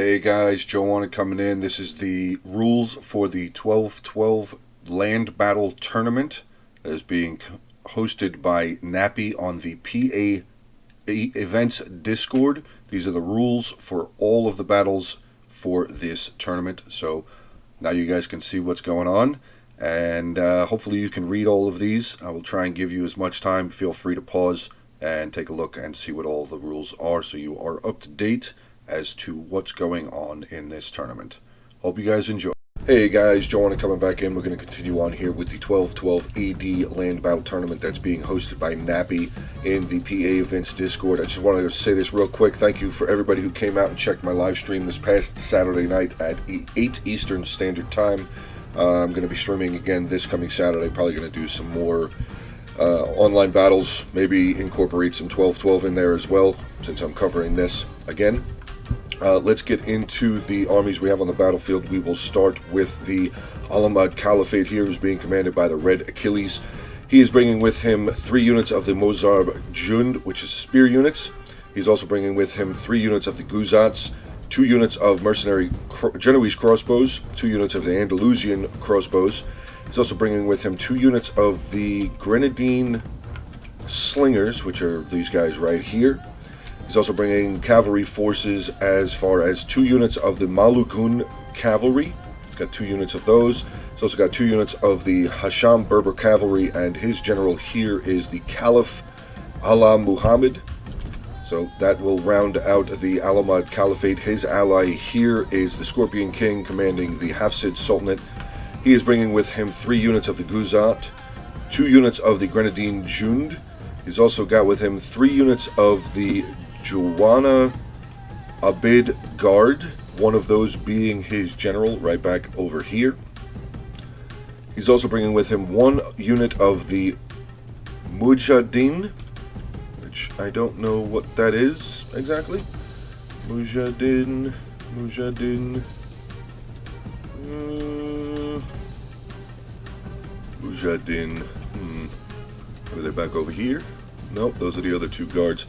Hey guys, Joanna coming in. This is the rules for the 12-12 land battle tournament that is being hosted by Nappy on the PA Events Discord. These are the rules for all of the battles for this tournament. So now you guys can see what's going on, and hopefully you can read all of these. I will try and give you as much time. Feel free to pause and take a look and see what all the rules are so you are up to date as to what's going on in this tournament. Hope you guys enjoy. Hey guys, Joanna coming back in. We're going to continue on here with the 12-12 AD land battle tournament that's being hosted by Nappy in the PA Events Discord. I just wanted to say this real quick. Thank you for everybody who came out and checked my live stream this past Saturday night at 8 Eastern Standard Time. I'm going to be streaming again this coming Saturday. Probably going to do some more online battles, maybe incorporate some 12-12 in there as well, since I'm covering this again. Let's get into the armies we have on the battlefield. We will start with the Alamad Caliphate here, who's being commanded by the Red Achilles. He is bringing with him 3 units of the Mozarb Jund, which is spear units. He's also bringing with him 3 units of the Guzats, 2 units of mercenary Genoese crossbows, 2 units of the Andalusian crossbows. He's also bringing with him 2 units of the Grenadine slingers, which are these guys right here. He's also bringing cavalry forces as far as 2 units of the Malugun cavalry. He's got 2 units of those. He's also got 2 units of the Hasham Berber cavalry, and his general here is the Caliph Allah Muhammad. So that will round out the Alamad Caliphate. His ally here is the Scorpion King commanding the Hafsid Sultanate. He is bringing with him 3 units of the Guzat, 2 units of the Grenadine Jund. He's also got with him 3 units of the Joanna Abid Guard, one of those being his general right back over here. He's also bringing with him 1 unit of the Mujahideen, which I don't know what that is exactly. Mujahideen. Mujahideen. Are they back over here? Nope, those are the other 2 guards.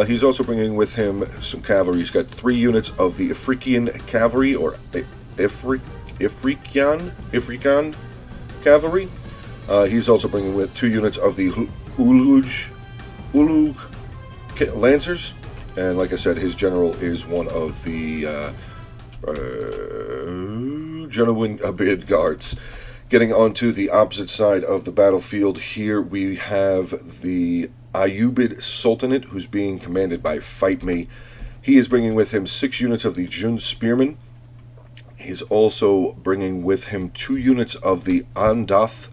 He's also bringing with him some cavalry. He's got 3 units of the African cavalry, or African cavalry. He's also bringing with 2 units of the Ulug lancers. And like I said, his general is one of the genuine Abid guards. Getting onto the opposite side of the battlefield here, we have the Ayyubid Sultanate, who's being commanded by Fight Me. He is bringing with him 6 units of the Jund Spearmen. He's also bringing with him 2 units of the Adath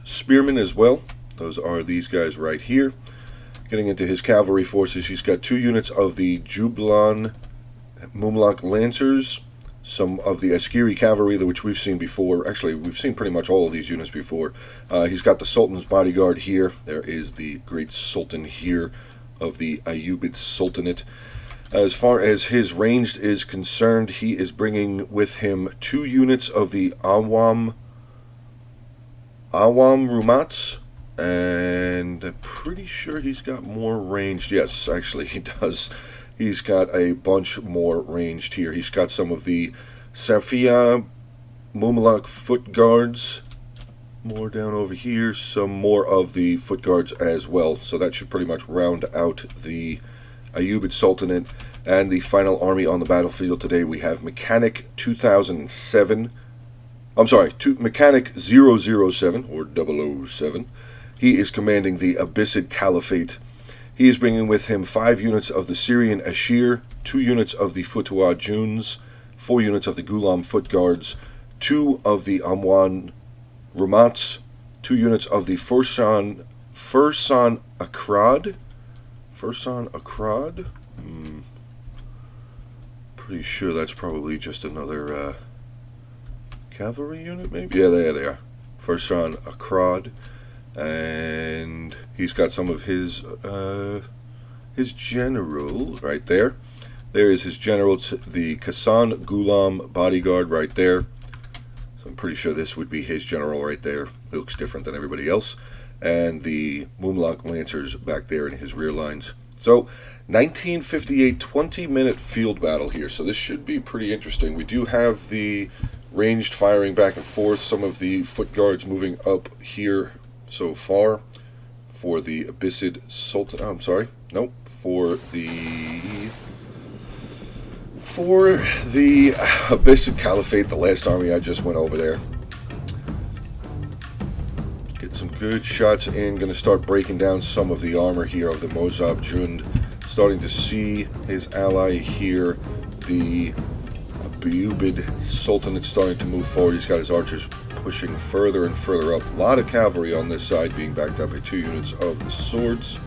Spearmen as well. Those are these guys right here. Getting into his cavalry forces, he's got 2 units of the Jublan Mumlak Lancers, some of the Askeri cavalry, which we've seen before. Actually, we've seen pretty much all of these units before. He's got the Sultan's bodyguard here. There is the great Sultan here of the Ayyubid Sultanate. As far as his ranged is concerned, he is bringing with him 2 units of the Awam Rumats, and I'm pretty sure he's got more ranged. Yes, actually he does. He's got a bunch more ranged here. He's got some of the Safia Mumlak foot guards, more down over here, some more of the foot guards as well. So that should pretty much round out the Ayyubid Sultanate. And the final army on the battlefield today, we have Mechanic 2007. I'm sorry, Mechanic 007, or 007. He is commanding the Abbasid Caliphate. He is bringing with him 5 units of the Syrian Ashir, 2 units of the Futuah Juns, 4 units of the Ghulam Foot Guards, 2 of the Amwan Rumats, 2 units of the Fursan Akrad. Fursan Akrad? Pretty sure that's probably just another cavalry unit, maybe? Yeah, there they are. Fursan Akrad. And he's got some of his general right there. There is his general, the Kasan Ghulam bodyguard right there. So I'm pretty sure this would be his general right there. It looks different than everybody else. And the Mumlak Lancers back there in his rear lines. So, 1958, 20-minute field battle here. So this should be pretty interesting. We do have the ranged firing back and forth. Some of the foot guards moving up here so far for the Abbasid Sultan. Oh, I'm sorry. Nope. For the Abbasid Caliphate, the last army I just went over there. Get some good shots in. Going to start breaking down some of the armor here of the Mozab Jund. Starting to see his ally here, the Ayyubid Sultanate, starting to move forward. He's got his archers pushing further and further up. A lot of cavalry on this side being backed up by 2 units of the swords.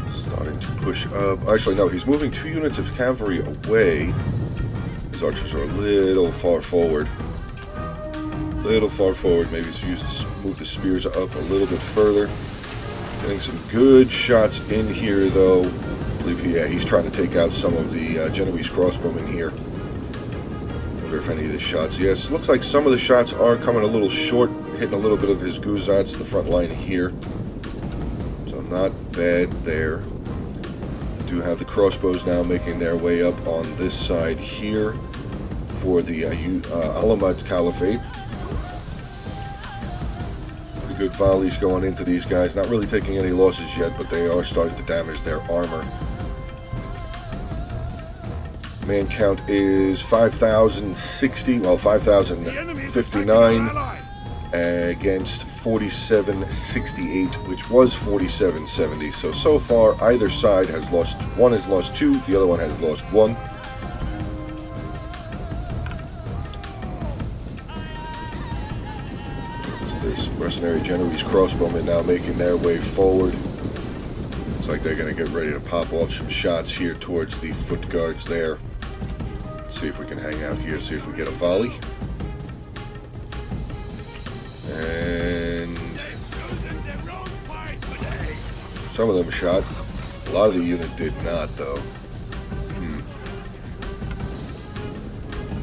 Starting to push up. Actually, no, he's moving 2 units of cavalry away. His archers are a little far forward. Maybe he's used to move the spears up a little bit further. Getting some good shots in here, though. I believe he's trying to take out some of the Genoese crossbowmen here. Wonder if any of the shots... Yes, looks like some of the shots are coming a little short, hitting a little bit of his Guzats, the front line here. So not bad there. Do have the crossbows now making their way up on this side here for the Alamad Caliphate. Good volleys going into these guys. Not really taking any losses yet, but they are starting to damage their armor. Man count is 5,060, well, 5,059 against 4,768, which was 4,770. So far, either side has lost. One has lost 2, the other one has lost 1. This mercenary Genoese crossbowmen now making their way forward. Looks like they're going to get ready to pop off some shots here towards the foot guards there. Let's see if we can hang out here, see if we get a volley. And some of them shot. A lot of the unit did not, though.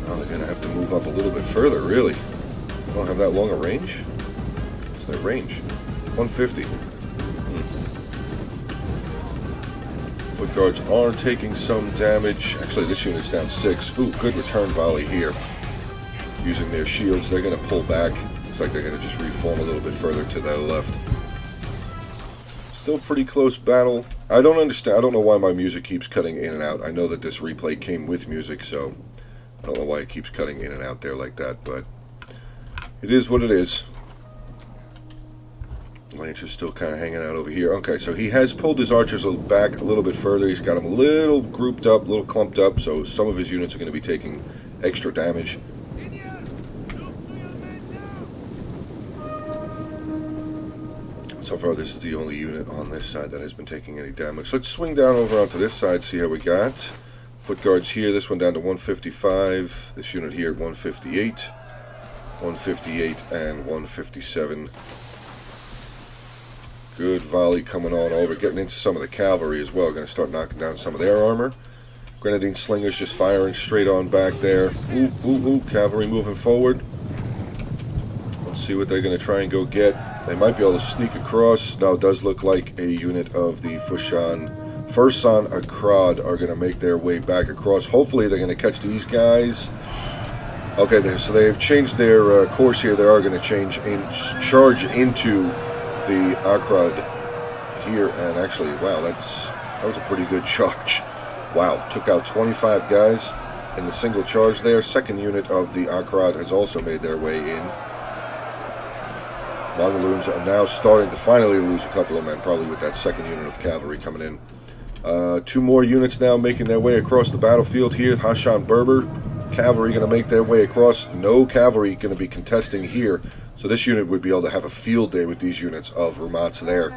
Now they're going to have to move up a little bit further, really. They don't have that long a range. Their range 150. Foot guards are taking some damage. Actually, this unit's down 6. Ooh, good return volley here. Using their shields, they're going to pull back. Looks like they're going to just reform a little bit further to their left. Still pretty close battle. I don't understand. I don't know why my music keeps cutting in and out. I know that this replay came with music, so I don't know why it keeps cutting in and out there like that, but it is what it is. Lancer's still kind of hanging out over here. Okay, so he has pulled his archers back a little bit further. He's got them a little grouped up, a little clumped up, so some of his units are going to be taking extra damage. So far, this is the only unit on this side that has been taking any damage. Let's swing down over onto this side, see how we got. Foot guards here, this one down to 155. This unit here at 158. 158 and 157. Good volley coming on over, getting into some of the cavalry as well. Going to start knocking down some of their armor. Grenadine slingers just firing straight on back there. Ooh, ooh, ooh, cavalry moving forward. Let's see what they're going to try and go get. They might be able to sneak across. Now it does look like a unit of the Fursan Akrad are going to make their way back across. Hopefully they're going to catch these guys. Okay, so they've changed their course here. They are going to charge into the Akrad here, and actually, wow, that was a pretty good charge. Wow, took out 25 guys in the single charge there. Second unit of the Akrad has also made their way in. Mongoloons are now starting to finally lose a couple of men, probably with that second unit of cavalry coming in. 2 more units now making their way across the battlefield here. Hashan Berber cavalry going to make their way across. No cavalry going to be contesting here. So this unit would be able to have a field day with these units of Rumats there.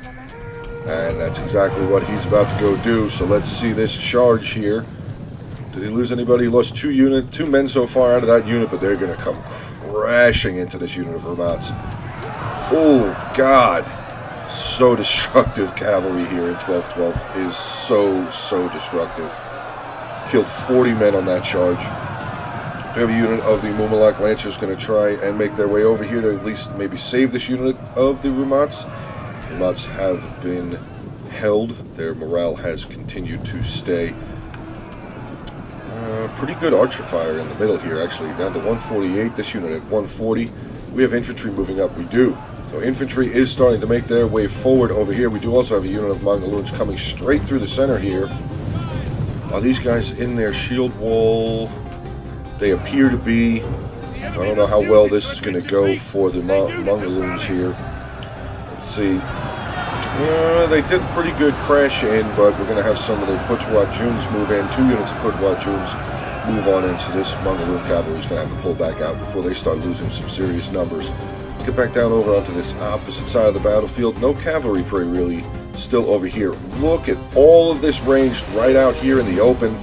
And that's exactly what he's about to go do. So let's see this charge here. Did he lose anybody? He lost 2 men so far out of that unit, but they're going to come crashing into this unit of Rumats. Oh, God. So destructive cavalry here in 1212 is so destructive. Killed 40 men on that charge. We have a unit of the Mumalak Lancers going to try and make their way over here to at least maybe save this unit of the Rumats. Rumats have been held. Their morale has continued to stay. Pretty good archer fire in the middle here, actually. Down to 148, this unit at 140. We have infantry moving up, we do. So infantry is starting to make their way forward over here. We do also have a unit of Mongoloons coming straight through the center here. Are these guys in their shield wall? They appear to be. I don't know how well this is going to go for the Mongoloons here. Let's see. They did pretty good crash in, but we're going to have some of the Footwajuns move in. 2 units of Footwajuns move on in, so this Mongoloon cavalry is going to have to pull back out before they start losing some serious numbers. Let's get back down over onto this opposite side of the battlefield. No cavalry prey really still over here. Look at all of this ranged right out here in the open.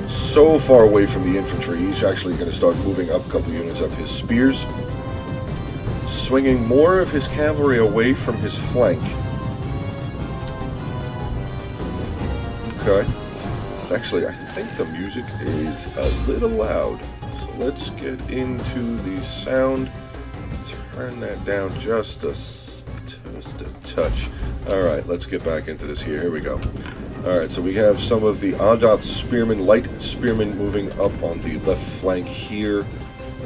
So far away from the infantry. He's actually going to start moving up a couple units of his spears. Swinging more of his cavalry away from his flank. Okay. Actually, I think the music is a little loud. So let's get into the sound. Turn that down just a touch. Alright, let's get back into this here. Here we go. Alright, so we have some of the Agath spearmen, light spearmen moving up on the left flank here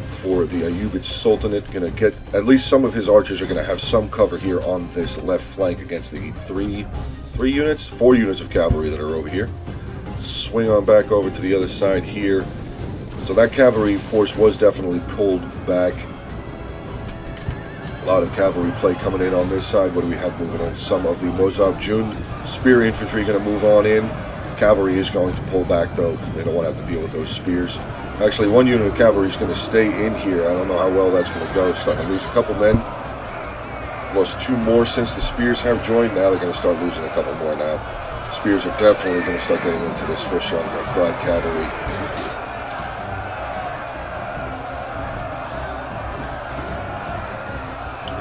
for the Ayyubid Sultanate. Gonna get, at least some of his archers are gonna have some cover here on this left flank against the 4 units of cavalry that are over here. Swing on back over to the other side here. So that cavalry force was definitely pulled back. A lot of cavalry play coming in on this side. What do we have moving in? Some of the Mozab Jund spear infantry going to move on in. Cavalry is going to pull back though. They don't want to have to deal with those spears. Actually, 1 unit of cavalry is going to stay in here. I don't know how well that's going to go. Starting to lose a couple men. Lost 2 more since the spears have joined. Now they're going to start losing a couple more now. Spears are definitely going to start getting into this first round of Krad cavalry.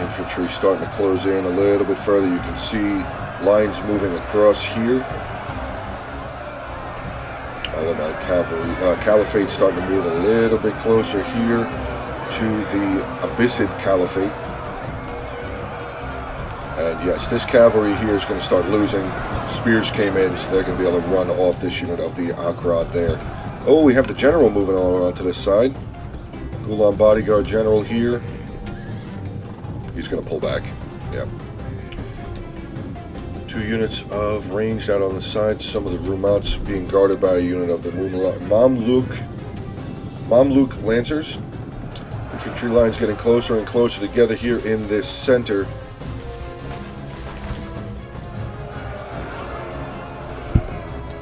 Infantry starting to close in a little bit further. You can see lines moving across here. Cavalry, Caliphate starting to move a little bit closer here to the Abbasid Caliphate. And yes, this cavalry here is going to start losing. Spears came in, so they're going to be able to run off this unit of the Akrad there. Oh, we have the general moving on around to this side. Ghulam bodyguard general here. He's going to pull back. Yep. 2 units of ranged out on the side. Some of the Rumats being guarded by a unit of the Mamluk Lancers. Infantry lines getting closer and closer together here in this center.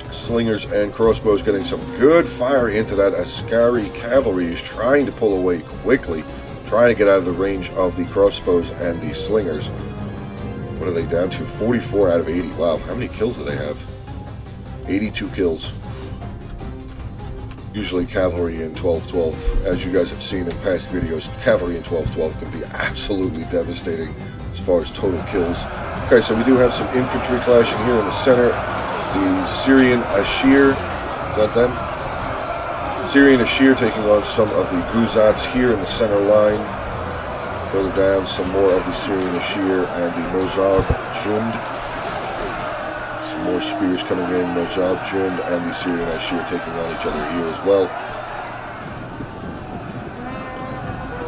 Slingers and crossbows getting some good fire into that Askari cavalry. Is trying to pull away quickly, trying to get out of the range of the crossbows and the slingers. What are they down to? 44 out of 80. Wow, how many kills do they have? 82 kills. Usually cavalry in 12-12, as you guys have seen in past videos, cavalry in 12-12 can be absolutely devastating as far as total kills. Okay, so we do have some infantry clashing here in the center. The Syrian Ashir, is that them? Syrian Ashir taking on some of the Guzats here in the center line. Further down, some more of the Syrian Ashir and the Mozab Jund. Some more spears coming in, Mozab Jund and the Syrian Ashir taking on each other here as well.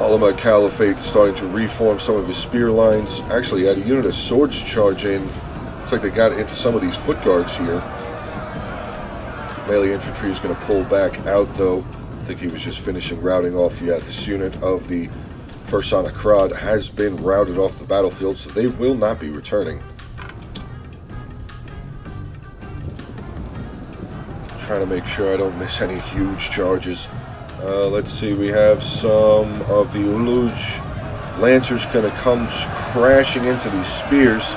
Alama Caliphate starting to reform some of his spear lines. Actually had a unit of swords charge in. Looks like they got into some of these foot guards here. Melee infantry is going to pull back out though. I think he was just finishing routing off. Yeah, this unit of the Fursan Akrad has been routed off the battlefield, so they will not be returning. Trying to make sure I don't miss any huge charges. Let's see, we have some of the Uluj Lancers going to come crashing into these spears.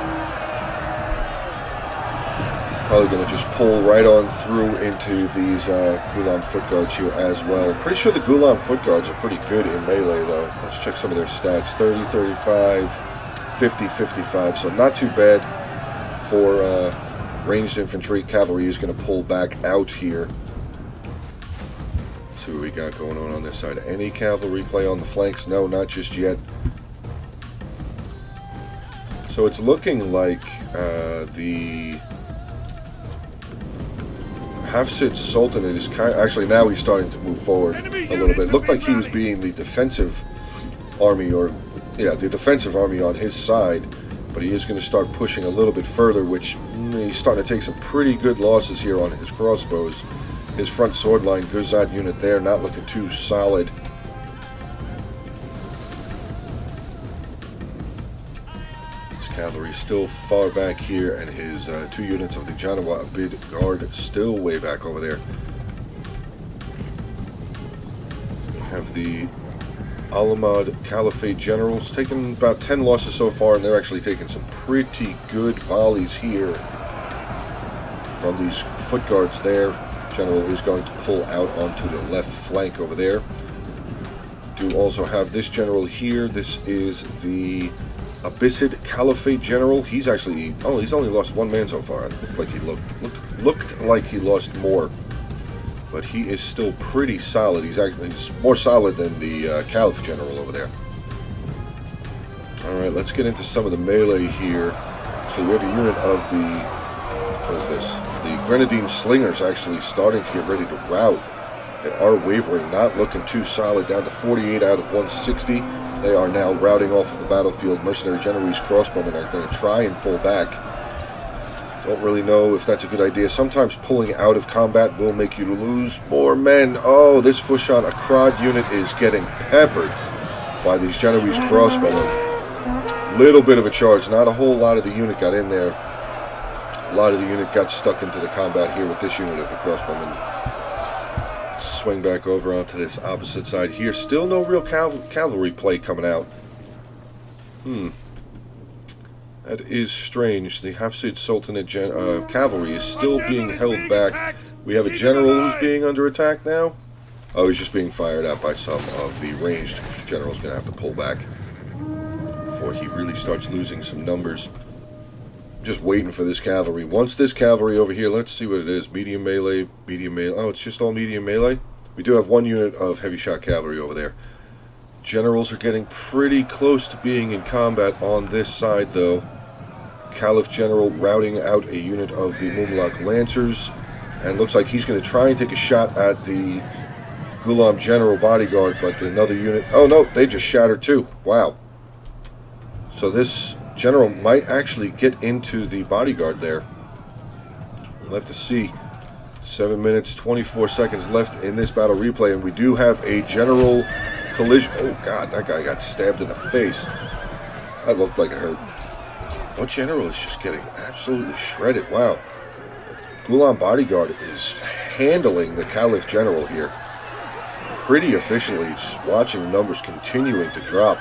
Probably going to just pull right on through into these Ghulam foot guards here as well. Pretty sure the Ghulam foot guards are pretty good in melee though. Let's check some of their stats. 30, 35, 50, 55. So not too bad for ranged infantry. Cavalry is going to pull back out here. Let's see what we got going on this side. Any cavalry play on the flanks? No, not just yet. So it's looking like the Hafsid Sultanate is actually now he's starting to move forward a little bit. Looked like he was being the defensive army, or yeah, the defensive army on his side, but he is going to start pushing a little bit further, which he's starting to take some pretty good losses here on his crossbows. His front sword line, Guzad unit there, not looking too solid. His cavalry still far back here, and his 2 units of the Janawa Abid Guard still way back over there. We have the Alamad Caliphate generals taking about 10 losses so far, and they're actually taking some pretty good volleys here from these foot guards there. General is going to pull out onto the left flank over there. Do also have this general here. This is the Abbasid Caliphate general. He's actually he's only lost 1 man so far. It looked like he looked like he lost more, but he is still pretty solid. He's more solid than the Caliph general over there. All right, let's get into some of the melee here. So we have a unit of the, what is this? The Grenadine Slingers actually starting to get ready to rout. They are wavering, not looking too solid, down to 48 out of 160. They are now routing off of the battlefield. Mercenary Genoese crossbowmen are going to try and pull back. Don't really know if that's a good idea. Sometimes pulling out of combat will make you lose more men. Oh, this Fushan Akrad unit is getting peppered by these Genoese crossbowmen. Little bit of a charge. Not a whole lot of the unit got in there. A lot of the unit got stuck into the combat here with this unit of the crossbowmen. Swing back over onto this opposite side here. Still no real cavalry play coming out. That is strange. The Hafsid Sultanate cavalry is still being held back. We have a general who's being under attack now. Oh, he's just being fired at by some of the ranged generals. Going to have to pull back before he really starts losing some numbers. Just waiting for this cavalry. Once this cavalry over here, let's see what it is. Medium melee, medium melee. Oh, it's just all medium melee. We do have 1 unit of heavy shot cavalry over there. Generals are getting pretty close to being in combat on this side, though. Caliph General routing out a unit of the Mumlak Lancers, and looks like he's going to try and take a shot at the Ghulam General Bodyguard, but another unit... Oh, no, they just shattered too. Wow. So this general might actually get into the bodyguard there. We'll have to see. 7 minutes, 24 seconds left in this battle replay, and we do have a general collision. Oh, God, that guy got stabbed in the face. That looked like it hurt. What general is just getting absolutely shredded? Wow. Ghulam Bodyguard is handling the Caliph General here pretty efficiently, just watching the numbers continuing to drop.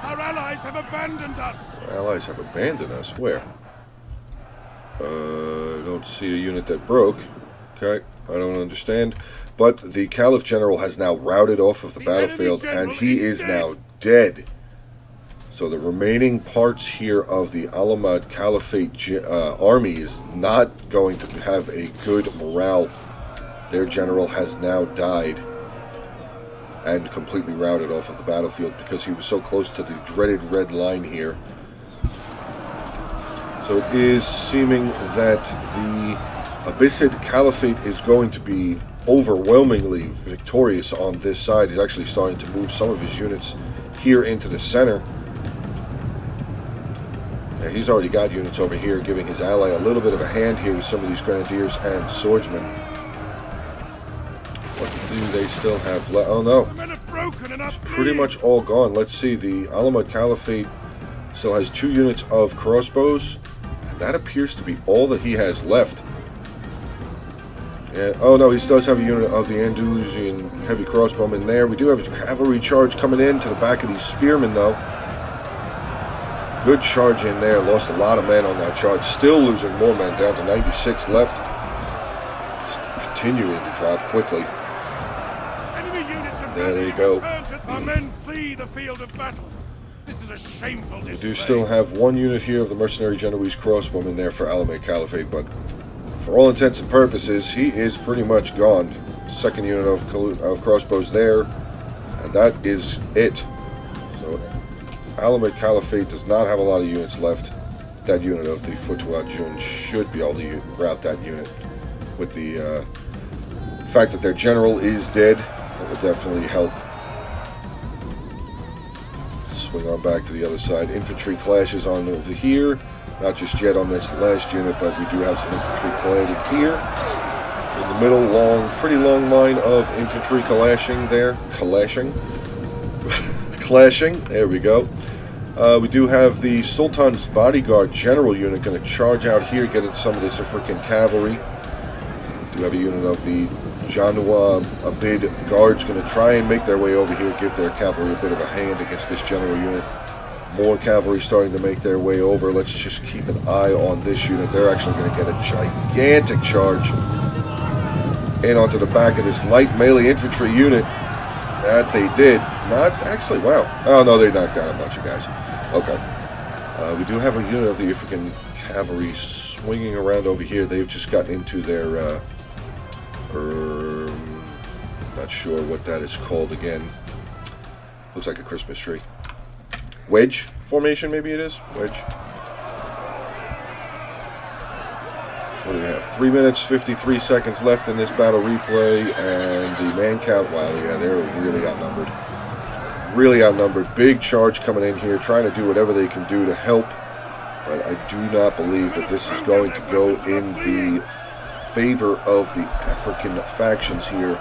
Our allies have abandoned us. Our allies have abandoned us? Where? I don't see a unit that broke. Okay, I don't understand. But the Caliph General has now routed off of the battlefield, and he is now dead. So the remaining parts here of the Alamad Caliphate army is not going to have a good morale. Their general has now died and completely routed off of the battlefield because he was so close to the dreaded red line here. So it is seeming that the Abbasid Caliphate is going to be overwhelmingly victorious on this side. He's actually starting to move some of his units here into the center. Yeah, he's already got units over here, giving his ally a little bit of a hand here with some of these grenadiers and swordsmen. What do they still have left? Oh no, it's pretty much all gone. Let's see, the Alamad Caliphate still has 2 units of crossbows. That appears to be all that he has left. Yeah, oh no, he does have a unit of the Andalusian heavy crossbowmen there. We do have a cavalry charge coming in to the back of these spearmen, though. Good charge in there. Lost a lot of men on that charge. Still losing more men, down to 96 left. Just continuing to drop quickly. There they go. Our men flee the field of battle. This is a shameful display. We do still have 1 unit here of the mercenary Genoese crossbowmen there for Alamad Caliphate, but for all intents and purposes, he is pretty much gone. 2nd unit of crossbows there, and that is it. So Alamad Caliphate does not have a lot of units left that unit of the FORCES Domination should be able to rout that unit. With the fact that their general is dead, that would definitely help. Swing on back to the other side. Infantry clashes on over here. Not just yet on this last unit, but we do have some infantry colliding here. In the middle, pretty long line of infantry clashing there. Clashing. Clashing. There we go. We do have the Sultan's bodyguard general unit going to charge out here, getting some of this freaking cavalry. We do have a unit of the Janua Abid guards going to try and make their way over here, give their cavalry a bit of a hand against this general unit. More cavalry starting to make their way over. Let's just keep an eye on this unit. They're actually going to get a gigantic charge in onto the back of this light melee infantry unit. That they did. Not actually, wow. Oh no, they knocked down a bunch of guys. Okay. We do have a unit of the African cavalry swinging around over here. They've just got into their not sure what that is called again. Looks like a Christmas tree. Wedge formation, maybe it is? Wedge. What do we have? 3 minutes, 53 seconds left in this battle replay, and the man count, wow, yeah, they're really outnumbered. Really outnumbered. Big charge coming in here, trying to do whatever they can do to help, but I do not believe that this is going to go in the favor of the African factions here.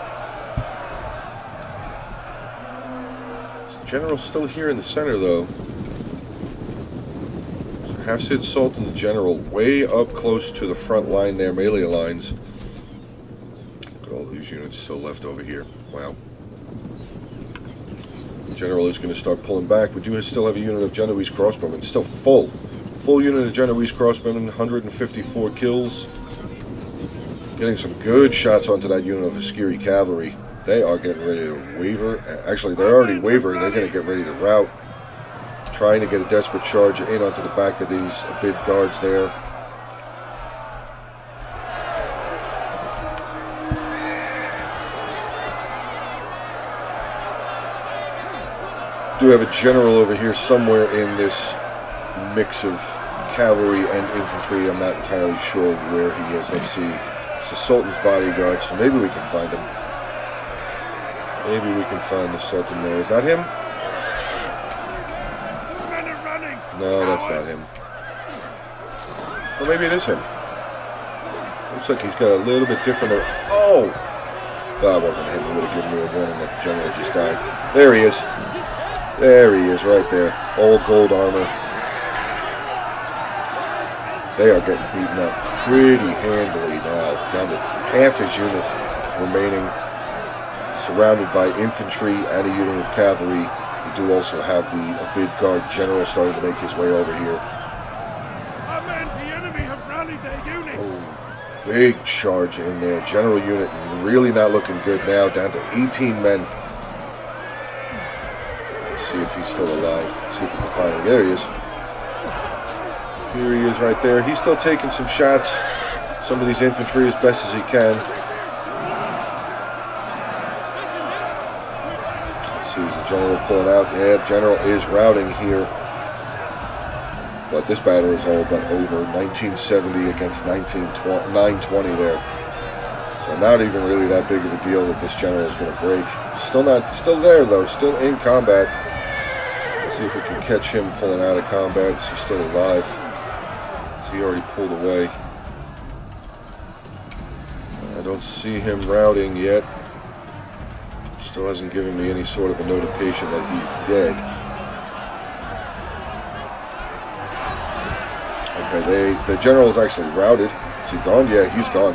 General's still here in the center, though. Hafsid Sultan, the general, way up close to the front line there, melee lines. Look at all these units still left over here. Wow. The general is going to start pulling back. We do still have a unit of Genoese crossbowmen. Still full. Full unit of Genoese crossbowmen, 154 kills. Getting some good shots onto that unit of Askeri cavalry. They are getting ready to waver. Actually, they're already wavering. They're going to get ready to rout. Trying to get a desperate charge in onto the back of these big guards there. Do have a general over here somewhere in this mix of cavalry and infantry. I'm not entirely sure where he is. Let's see. It's the Sultan's bodyguard, so maybe we can find him. Maybe we can find the Sultan there. Is that him? No, that's not him. Or maybe it is him. Looks like he's got a little bit different... Oh! That wasn't him. He would have given me a warning that the general just died. There he is. There he is, right there. All gold armor. They are getting beaten up pretty handily now. Down to half his unit remaining. Surrounded by infantry and a unit of cavalry. We do also have the Abid Guard general starting to make his way over here. Our men, the enemy have rallied their units. Oh, big charge in there. General unit really not looking good now. Down to 18 men. Let's see if he's still alive. See if we can find him. There he is. Here he is right there. He's still taking some shots. Some of these infantry as best as he can. Is the general pulling out? Yeah, general is routing here. But this battle is all but over. 1970 against 920 there. So not even really that big of a deal that this general is going to break. Still there though. Still in combat. Let's see if we can catch him pulling out of combat. Is he still alive? Is he already pulled away? I don't see him routing yet. Still hasn't given me any sort of a notification that he's dead. Okay, the general is actually routed. Is he gone? Yeah, he's gone.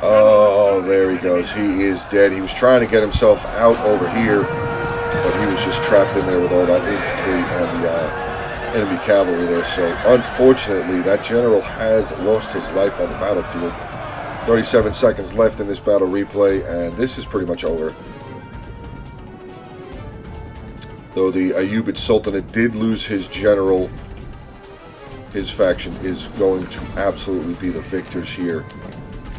Oh, there he goes. He is dead. He was trying to get himself out over here, but he was just trapped in there with all that infantry and the enemy cavalry there. So, unfortunately, that general has lost his life on the battlefield. 37 seconds left in this battle replay, and this is pretty much over. Though the Ayyubid Sultanate did lose his general, his faction is going to absolutely be the victors here.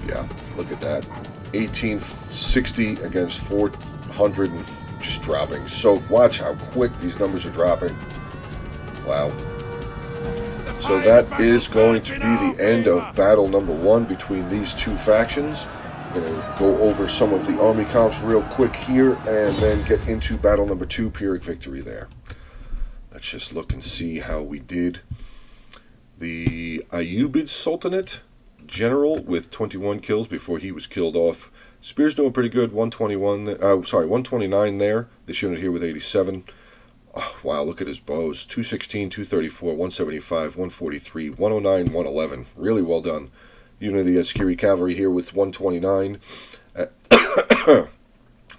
Yeah, look at that. 1860 against 400 and just dropping. So watch how quick these numbers are dropping. Wow. So that is going to be the end of battle number 1 between these two factions. I'm going to go over some of the army comps real quick here and then get into battle number 2, Pyrrhic victory there. Let's just look and see how we did. The Ayyubid Sultanate general with 21 kills before he was killed off. Spear's doing pretty good, 129 there. This unit here with 87. Oh, wow, look at his bows. 216, 234, 175, 143, 109, 111. Really well done. Unit of the Askeri Cavalry here with 129.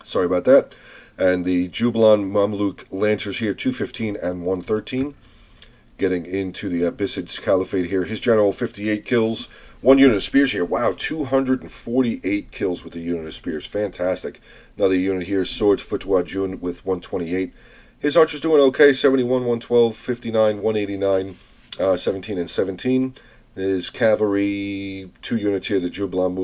Sorry about that. And the Jubilan Mamluk Lancers here, 215 and 113. Getting into the Abbasid Caliphate here. His general, 58 kills. One unit of spears here. Wow, 248 kills with the unit of spears. Fantastic. Another unit here, Swords Futwa Jun with 128. His archers doing okay. 71, 112, 59, 189, 17, and 17. His cavalry, 2 units here, the Julban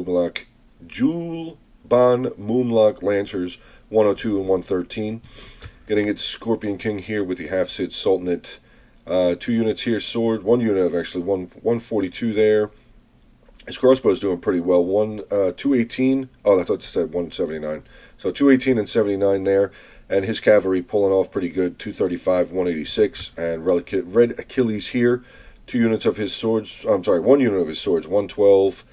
Mumlak Lancers, 102 and 113. Getting its Scorpion King here with the Half-Cid Sultanate. 2 units here, sword. 1 unit of actually 142 there. His crossbow is doing pretty well. 218. Oh, I thought it said 179. So 218 and 79 there. And his cavalry pulling off pretty good. 235, 186. And Red Achilles here. 2 units of his swords. I'm sorry, 1 unit of his swords. 112.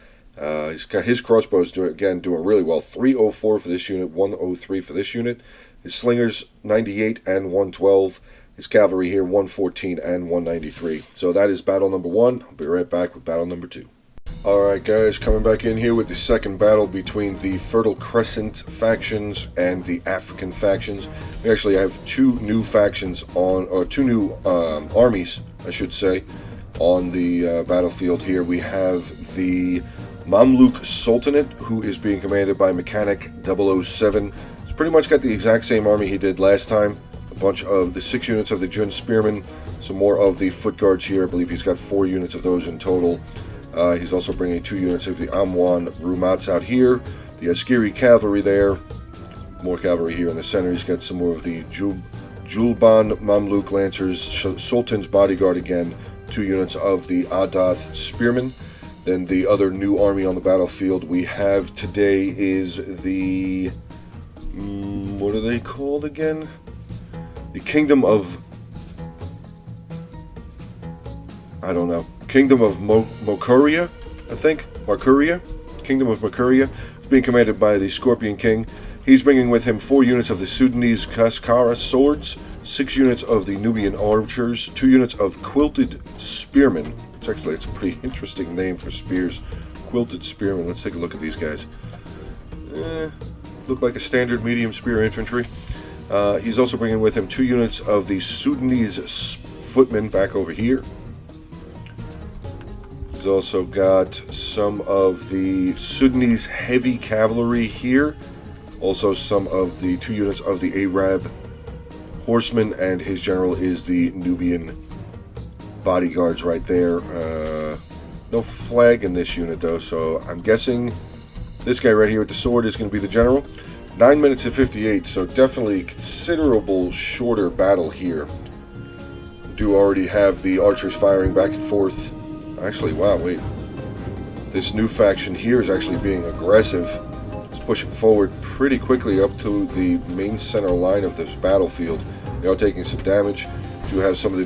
He's got his crossbows doing really well. 304 for this unit. 103 for this unit. His slingers 98 and 112. His cavalry here 114 and 193. So that is battle number 1. I'll be right back with battle number 2. Alright guys, coming back in here with the second battle between the Fertile Crescent factions and the African factions. We actually have 2 new factions on, or 2 new armies, I should say, on the battlefield here. We have the Mamluk Sultanate, who is being commanded by Mechanic 007. He's pretty much got the exact same army he did last time. A bunch of the 6 units of the Jun Spearmen, some more of the Foot Guards here. I believe he's got 4 units of those in total. He's also bringing 2 units of the Amwan Rumats out here. The Askeri Cavalry there. More cavalry here in the center. He's got some more of the Julban Mamluk Lancers. Sultan's Bodyguard again. 2 units of the Adath Spearmen. Then the other new army on the battlefield we have today is the... what are they called again? The Kingdom of... I don't know. Kingdom of Mokuria, I think. Markuria? Kingdom of Markuria. Being commanded by the Scorpion King. He's bringing with him 4 units of the Sudanese Kaskara swords, 6 units of the Nubian archers, 2 units of Quilted Spearmen. Actually, it's a pretty interesting name for spears. Quilted Spearmen. Let's take a look at these guys. Look like a standard medium spear infantry. He's also bringing with him 2 units of the Sudanese footmen back over here. He's also got some of the Sudanese heavy cavalry here. Also some of the 2 units of the Arab horsemen, and his general is the Nubian bodyguards right there. No flag in this unit though, so I'm guessing this guy right here with the sword is going to be the general. 9 minutes and 58, so definitely considerable shorter battle here. We do already have the archers firing back and forth. Actually, wow, wait. This new faction here is actually being aggressive. It's pushing forward pretty quickly up to the main center line of this battlefield. They are taking some damage. Do have some of the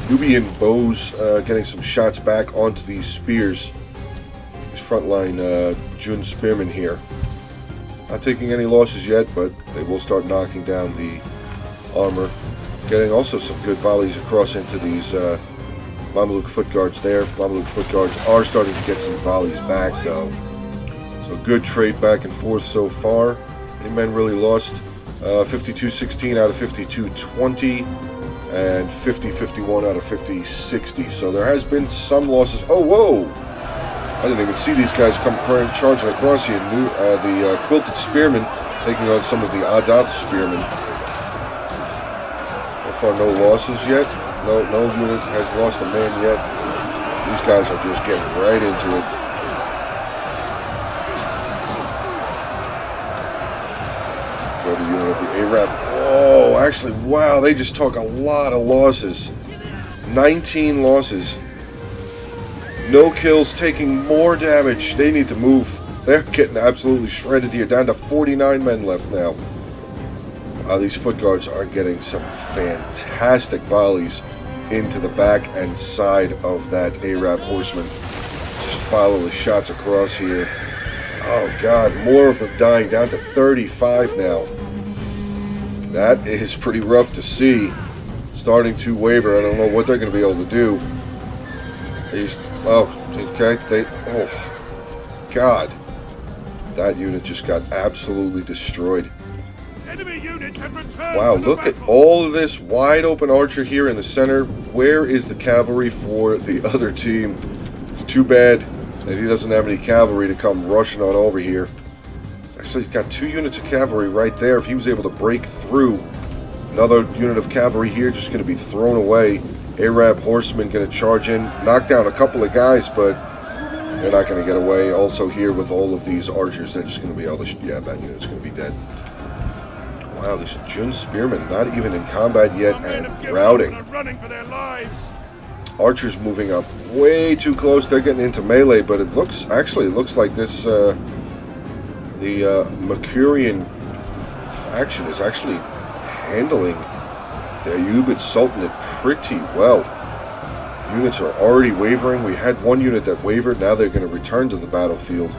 Nubian bows getting some shots back onto these spears. These frontline Jun Spearmen here. Not taking any losses yet, but they will start knocking down the armor. Getting also some good volleys across into these Mamluk Foot Guards there. Mamluk Foot Guards are starting to get some volleys back though. So good trade back and forth so far. Any men really lost? 52-16 out of 52-20 and 50-51 out of 50-60. So there has been some losses. Oh, whoa! I didn't even see these guys come charging across here. The Quilted Spearmen taking on some of the Adath Spearmen. So far, no losses yet. No unit has lost a man yet. These guys are just getting right into it. Go to unit of the Arab. Oh, actually, wow, they just took a lot of losses. 19 losses. No kills, taking more damage. They need to move. They're getting absolutely shredded here. Down to 49 men left now. These foot guards are getting some fantastic volleys into the back and side of that Arab horseman. Just follow the shots across here. Oh God, more of them dying, down to 35 now. That is pretty rough to see. Starting to waver. I don't know what they're going to be able to do. Oh God. That unit just got absolutely destroyed. Enemy units have returned. Wow, to the look at battle. all of this wide open archer here in the center. Where is the cavalry for the other team? It's too bad that he doesn't have any cavalry to come rushing on over here. He's actually got 2 units of cavalry right there. If he was able to break through, another unit of cavalry here just going to be thrown away. Arab horsemen going to charge in, knock down a couple of guys, but they're not going to get away. Also here with all of these archers, they're just going to be able to... Yeah, that unit's going to be dead. Wow, this Jun spearmen not even in combat yet and routing. Running for their lives. Archers moving up way too close. They're getting into melee, but it looks like this the Mercurian faction is actually handling the Ayyubid Sultanate pretty well. Units are already wavering. We had one unit that wavered. Now they're going to return to the battlefield.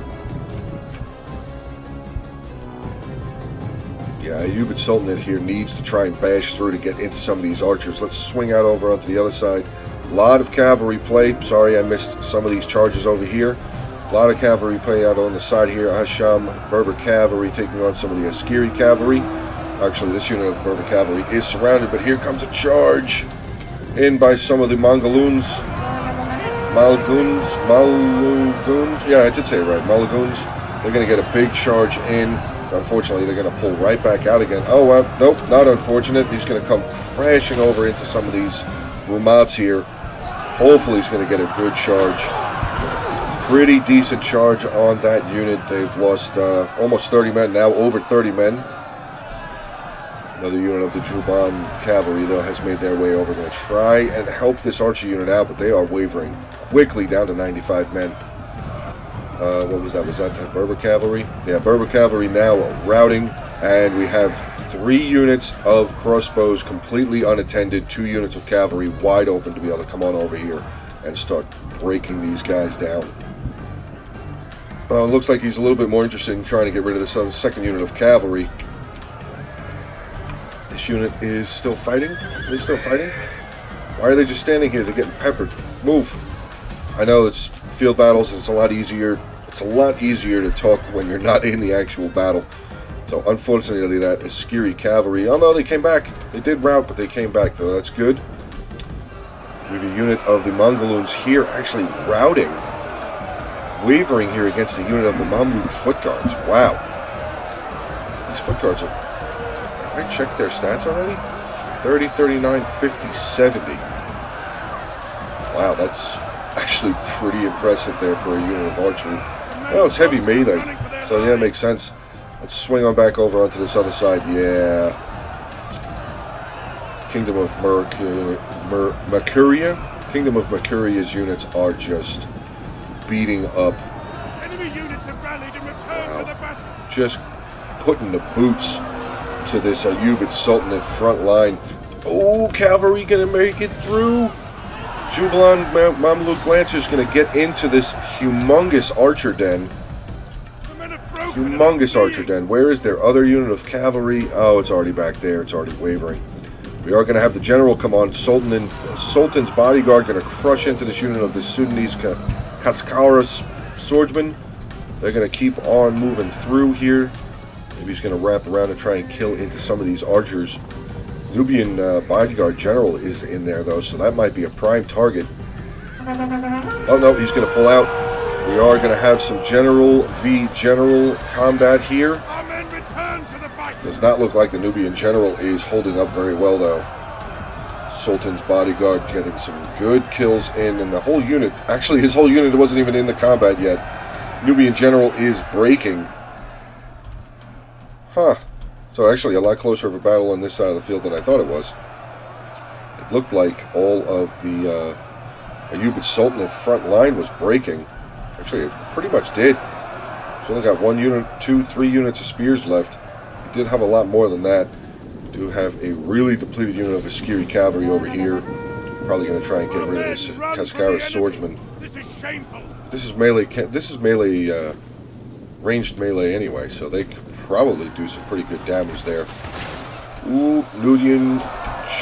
Yeah, Ayyubid Sultanate here needs to try and bash through to get into some of these archers. Let's swing out over onto the other side. A lot of cavalry play. Sorry I missed some of these charges over here. A lot of cavalry play out on the side here. Hasham Berber cavalry taking on some of the Askari cavalry. Actually, this unit of Berber cavalry is surrounded, but here comes a charge in by some of the Mongoloons. Malaguns. Yeah, I did say it right. Malaguns. They're going to get a big charge in. Unfortunately, they're going to pull right back out again. Oh, well, nope, not unfortunate. He's going to come crashing over into some of these Rumats here. Hopefully, he's going to get a good charge. Pretty decent charge on that unit. They've lost almost 30 men, now over 30 men. Another unit of the Juban cavalry, though, has made their way over. Going to try and help this archer unit out, but they are wavering quickly down to 95 men. What was that? Was that Berber cavalry? Yeah, Berber cavalry now routing, and we have 3 units of crossbows completely unattended, 2 units of cavalry wide open to be able to come on over here and start breaking these guys down. Looks like he's a little bit more interested in trying to get rid of this second unit of cavalry. This unit is still fighting? Are they still fighting? Why are they just standing here? They're getting peppered. Move! I know it's field battles, it's a lot easier. It's a lot easier to talk when you're not in the actual battle. So unfortunately that Askari cavalry, although they came back. They did rout, but they came back, though. That's good. We have a unit of the Mongoloons here actually routing. Wavering here against the unit of the Mamluk foot guards. Wow. These foot guards are... Have I checked their stats already? 30, 39, 50, 70. Wow, that's actually pretty impressive there for a unit of archery. Well, it's heavy melee, so yeah, it makes sense. Let's swing on back over onto this other side. Yeah. Kingdom of Mercuria. Kingdom of Mercuria's units are just beating up. Enemy units have rallied and returned to the battle. Just putting the boots to this Ayyubid Sultanate front line. Oh, cavalry gonna make it through. Jublan Mamluk Lancers gonna get into this humongous archer den. Humongous archer den. Where is their other unit of cavalry? Oh, it's already back there. It's already wavering. We are going to have the general come on. Sultan's bodyguard going to crush into this unit of the Sudanese Kaskaras swordsmen. They're going to keep on moving through here. Maybe he's going to wrap around and try and kill into some of these archers. Nubian bodyguard general is in there, though, so that might be a prime target. Oh, no, he's going to pull out. We are going to have some general v general combat here. Our men return to the fight. Does not look like the Nubian general is holding up very well, though. Sultan's bodyguard getting some good kills in, and the whole unit, actually his whole unit wasn't even in the combat yet. Nubian general is breaking. Huh. So actually a lot closer of a battle on this side of the field than I thought it was. looked like all of the Ayyubid Sultanate front line was breaking. Actually, it pretty much did. It's only got 1 unit, 2, 3 units of spears left. It did have a lot more than that. Do have a really depleted unit of Askeri cavalry over here. Probably going to try and get rid of this Cascara swordsman. This is shameful. This is melee. This is melee, ranged melee anyway, so they could probably do some pretty good damage there. Ooh, Nubian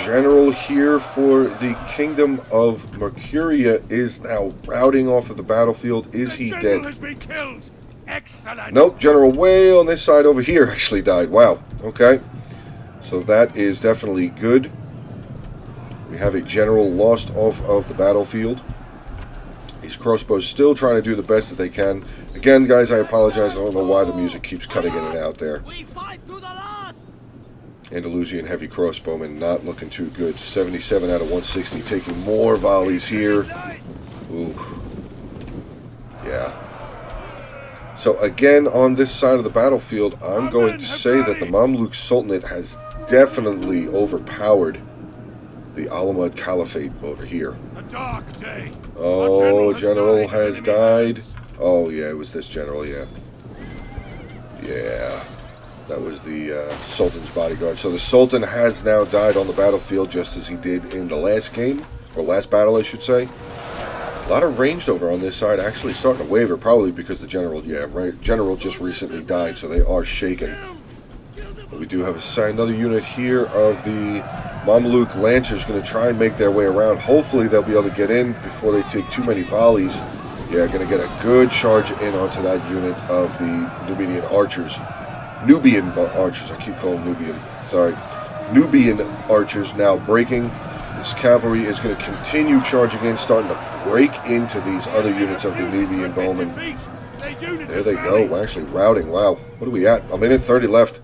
general here for the Kingdom of Mercuria is now routing off of the battlefield. Is he dead? Has been killed. Excellent. Nope, general way on this side over here actually died. Wow. Okay. So that is definitely good. We have a general lost off of the battlefield. These crossbows still trying to do the best that they can. Again, guys, I apologize. I don't know why the music keeps cutting in and out there. Andalusian heavy crossbowmen not looking too good. 77 out of 160, taking more volleys here. Ooh. Yeah. So again, on this side of the battlefield, I'm going to say that the Mamluk Sultanate has definitely overpowered the Alamud Caliphate over here. A dark day. Oh, general has died. Oh, yeah, it was this general, yeah. Yeah. That was the Sultan's bodyguard. So the Sultan has now died on the battlefield, just as he did in the last game, or last battle, I should say. A lot of ranged over on this side, actually starting to waver, probably because the general, general just recently died, so they are shaken. But we do have another unit here of the Mamluk Lancers going to try and make their way around. Hopefully they'll be able to get in before they take too many volleys. Yeah, going to get a good charge in onto that unit of the Nubian archers. Nubian archers, I keep calling Nubian, sorry. Nubian archers now breaking. This cavalry is going to continue charging in, starting to break into these other units of the Nubian bowmen. There they go, actually routing. Wow, what are we at? A minute 30 left.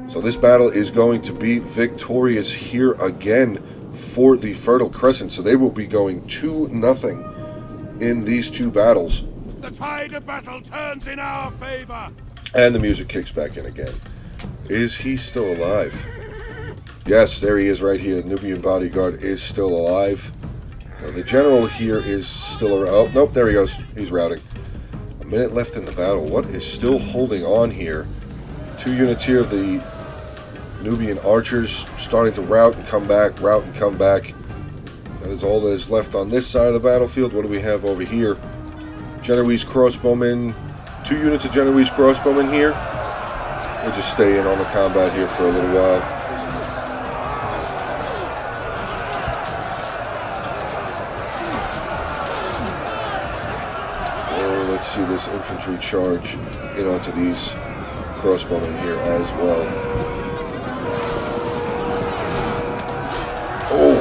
So this battle is going to be victorious here again for the Fertile Crescent. So they will be going 2-0 in these two battles. The tide of battle turns in our favor. And the music kicks back in again. Is he still alive? Yes, there he is right here. The Nubian bodyguard is still alive. Now, the general here is still around. Oh, nope, there he goes. He's routing. A minute left in the battle. What is still holding on here? 2 units here of the Nubian archers starting to rout and come back, rout and come back. That is all that is left on this side of the battlefield. What do we have over here? Genoese crossbowmen. 2 units of Genoese crossbowmen here. We'll just stay in on the combat here for a little while. Oh, let's see this infantry charge in onto these crossbowmen here as well. Oh.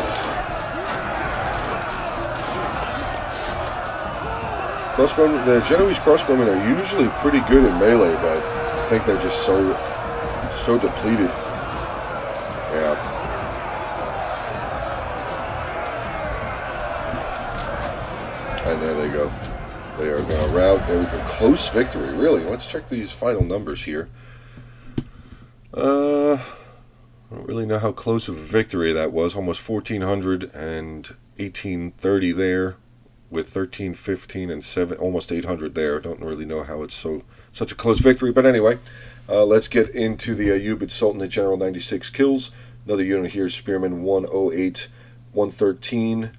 The Genoese crossbowmen are usually pretty good in melee, but I think they're just so depleted. Yeah. And there they go. They are going to rout. There we go. Close victory, really. Let's check these final numbers here. I don't really know how close of a victory that was. Almost 1,400 and 1,830 there, with 1,315 and 7, almost 800 there. Don't really know how it's such a close victory, but anyway, let's get into the Ayyubid Sultanate General. 96 kills. Another unit here, Spearman 108, 113.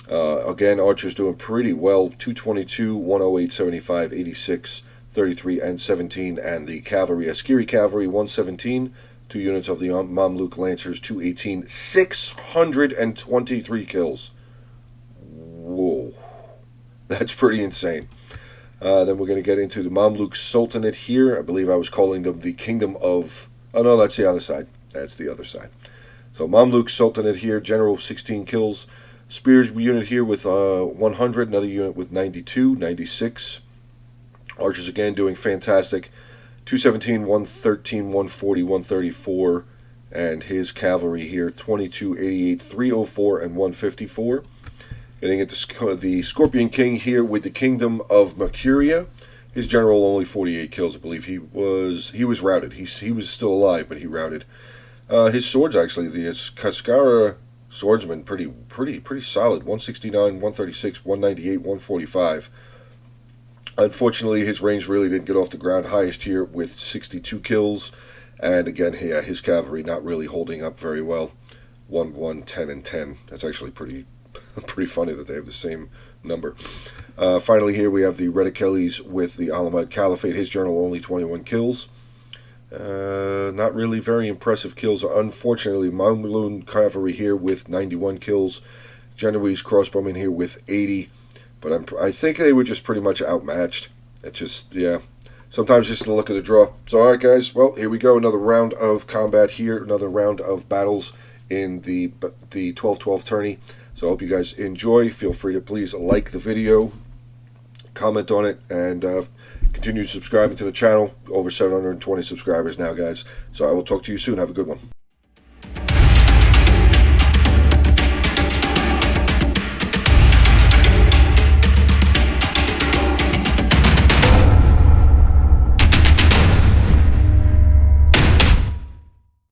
Again, archers doing pretty well. 222, 108, 75, 86, 33, and 17. And the cavalry, Askeri cavalry, 117. 2 units of the Mamluk Lancers, 218, 623 kills. Whoa. That's pretty insane. Then we're going to get into the Mamluk Sultanate here. I believe I was calling them the Kingdom of... Oh, no, that's the other side. That's the other side. So Mamluk Sultanate here, General 16 kills. Spears unit here with 100. Another unit with 92, 96. Archers again doing fantastic. 217, 113, 140, 134. And his cavalry here, 22, 88, 304, and 154. Getting into the Scorpion King here with the Kingdom of Mercuria. His general only 48 kills, I believe. He was routed. He was still alive, but he routed. His swords, actually, the Cascara Swordsman, pretty solid. 169, 136, 198, 145. Unfortunately, his range really didn't get off the ground. Highest here with 62 kills. And again, yeah, his cavalry not really holding up very well. 1, 1, 10, and 10. That's actually pretty funny that they have the same number. Finally, here we have the Red Achilles with the Alamite Caliphate. His journal only 21 kills. Not really very impressive kills. Unfortunately, Mamlun Cavalry here with 91 kills. Genoese crossbowmen here with 80. But I think they were just pretty much outmatched. It just, yeah. Sometimes just the look of the draw. So, alright, guys. Well, here we go. Another round of combat here. Another round of battles in the 12-12 tourney. So, I hope you guys enjoy. Feel free to please like the video, comment on it, and continue subscribing to the channel. Over 720 subscribers now, guys. So, I will talk to you soon. Have a good one.